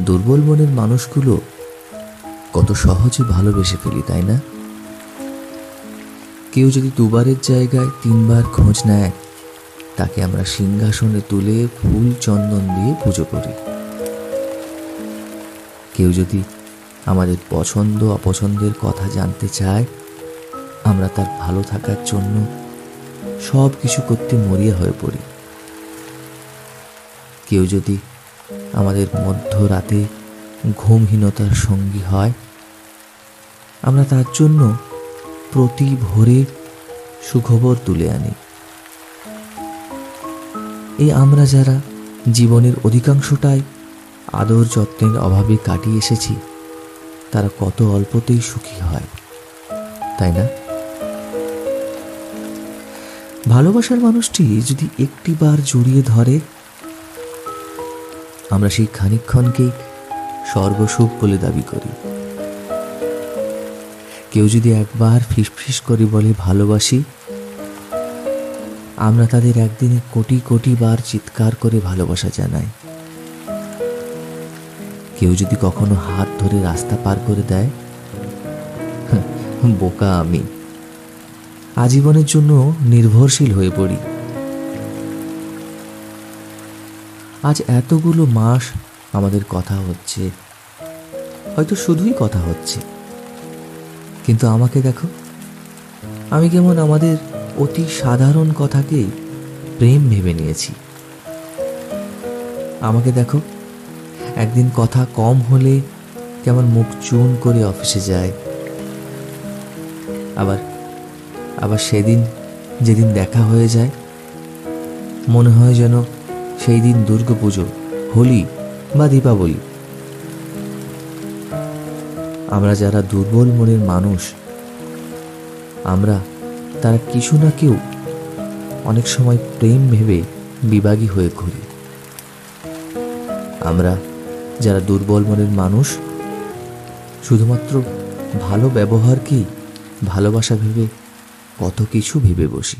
দুর্বল মনের মানুষগুলো কত সহজে ভালোবেসে ফেলি, তাই না? কেউ যদি দুবারের জায়গায় 3 বার খোঁজ নেয়, তাকে আমরা সিংহাসনে তুলে ফুল চন্দন দিয়ে পুজো করি। কেউ যদি আমাদের পছন্দ অপছন্দের কথা জানতে চায়, আমরা তার ভালো থাকার জন্য সব কিছু করতে মরিয়া হয়ে পড়ি। কেউ যদি আমাদের মধ্যরাতে ঘুমহীনতার সঙ্গী হয়, আমরা তার জন্য প্রতি ভোরে সুখবর তুলে আনি। এই আমরা যারা জীবনের অধিকাংশটাই আদর যত্নের অভাবে কাটিয়ে এসেছি, তারা কত অল্পতেই সুখী হয়, তাই না? ভালোবাসার মানুষটি যদি একটিবার জড়িয়ে ধরে, আমরা সেই খানিকক্ষণকেই সর্বসুখ বলে দাবি করি। কেউ যদি একবার ফিসফিস করে বলে ভালোবাসি, আমরা তাদের একদিনে কোটি কোটি বার চিৎকার করে ভালোবাসা জানাই। কেউ যদি কখনো হাত ধরে রাস্তা পার করে দেয়, বোকা আমি, আজীবনের জন্য নির্ভরশীল হয়ে পড়ি। আজ এতগুলো মাস আমাদের কথা হচ্ছে, হয়তো শুধুই কথা হচ্ছে, কিন্তু আমাকে দেখো, আমি কেমন আমাদের অতি সাধারণ কথাকেই প্রেম ভেবে নিয়েছি। আমাকে দেখো, একদিন কথা কম হলে কেমন মুখ চুন করে অফিসে যায়, আবার সেদিন যেদিন দেখা হয়ে যায়, মনে হয় যেন সেই দিন দুর্গাপুজো, হোলি বা দীপাবলি। আমরা যারা দুর্বল মনের মানুষ, আমরা তারা কিছু না কেউ অনেক সময় প্রেম ভেবে বিভাগী হয়ে ঘুরি। আমরা যারা দুর্বল মনের মানুষ, শুধুমাত্র ভালো ব্যবহারকেই ভালোবাসা ভেবে কত কিছু ভেবে বসি।